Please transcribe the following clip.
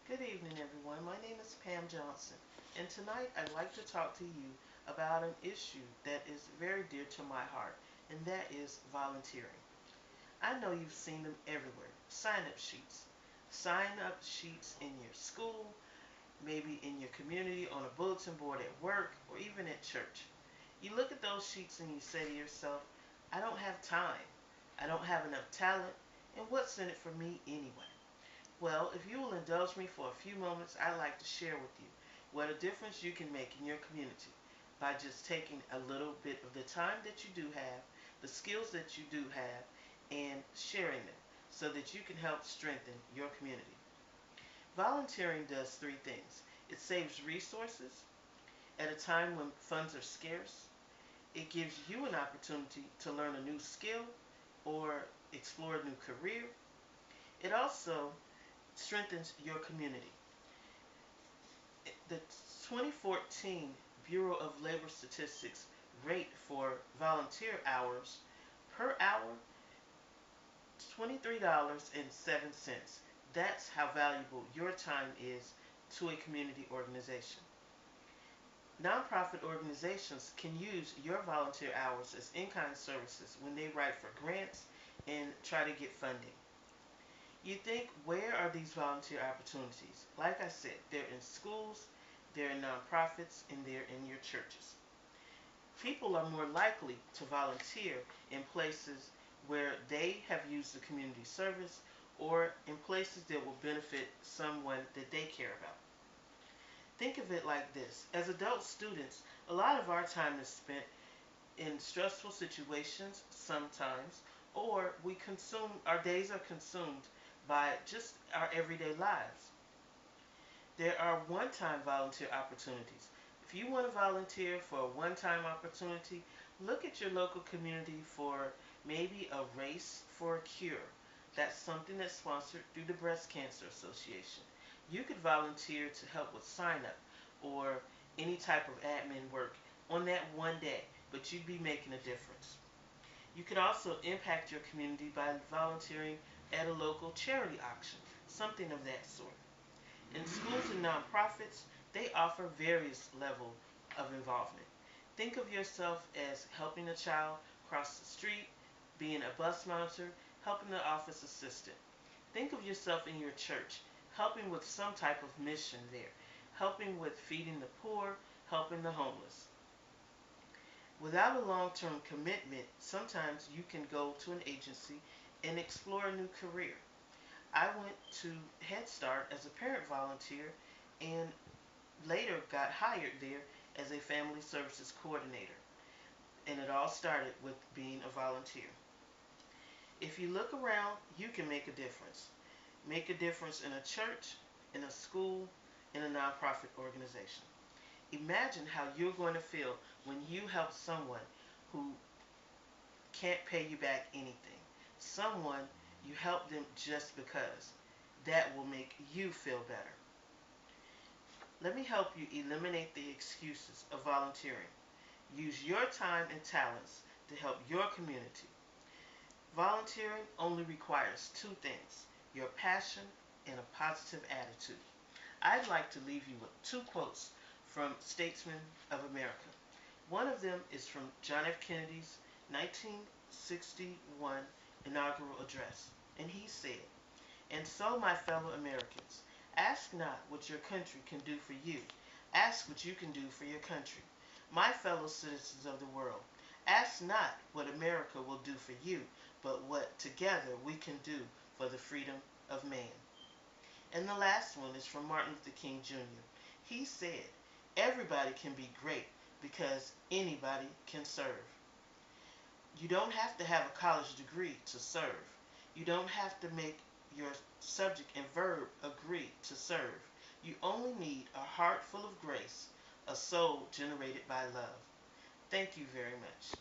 Good evening, everyone. My name is Pam Johnson, and tonight I'd like to talk to you about an issue that is very dear to my heart, and that is volunteering. I know you've seen them everywhere. Sign-up sheets. Sign-up sheets in your school, maybe in your community, on a bulletin board at work, or even at church. You look at those sheets and you say to yourself, I don't have time. I don't have enough talent, and what's in it for me anyway? Well, if you will indulge me for a few moments, I'd like to share with you what a difference you can make in your community by just taking a little bit of the time that you do have, the skills that you do have, and sharing them so that you can help strengthen your community. Volunteering does three things. It saves resources at a time when funds are scarce. It gives you an opportunity to learn a new skill or explore a new career. It also strengthens your community. The 2014 Bureau of Labor Statistics rate for volunteer hours per hour $23.07. That's how valuable your time is to a community organization. Nonprofit organizations can use your volunteer hours as in-kind services when they write for grants and try to get funding. You think, where are these volunteer opportunities? Like I said, they're in schools, they're in nonprofits, and they're in your churches. People are more likely to volunteer in places where they have used the community service or in places that will benefit someone that they care about. Think of it like this. As adult students, a lot of our time is spent in stressful situations sometimes, or our days are consumed by just our everyday lives. There are one-time volunteer opportunities. If you want to volunteer for a one-time opportunity, look at your local community for maybe a race for a cure. That's something that's sponsored through the Breast Cancer Association. You could volunteer to help with sign-up or any type of admin work on that one day, but you'd be making a difference. You could also impact your community by volunteering at a local charity auction, something of that sort. In schools and nonprofits, they offer various levels of involvement. Think of yourself as helping a child cross the street, being a bus monitor, helping the office assistant. Think of yourself in your church, helping with some type of mission there, helping with feeding the poor, helping the homeless. Without a long-term commitment, sometimes you can go to an agency and explore a new career. I went to Head Start as a parent volunteer and later got hired there as a family services coordinator. And it all started with being a volunteer. If you look around, you can make a difference. Make a difference in a church, in a school, in a nonprofit organization. Imagine how you're going to feel when you help someone who can't pay you back anything. Someone you help them just because. That will make you feel better. Let me help you eliminate the excuses of volunteering. Use your time and talents to help your community. Volunteering only requires two things: your passion and a positive attitude. I'd like to leave you with two quotes from statesmen of America. One of them is from John F. Kennedy's 1961 inaugural address, and he said, "And so, my fellow Americans, ask not what your country can do for you. Ask what you can do for your country. My fellow citizens of the world, ask not what America will do for you, but what together we can do for the freedom of man." And the last one is from Martin Luther King Jr. He said, "Everybody can be great because anybody can serve." You don't have to have a college degree to serve. You don't have to make your subject and verb agree to serve. You only need a heart full of grace, a soul generated by love. Thank you very much.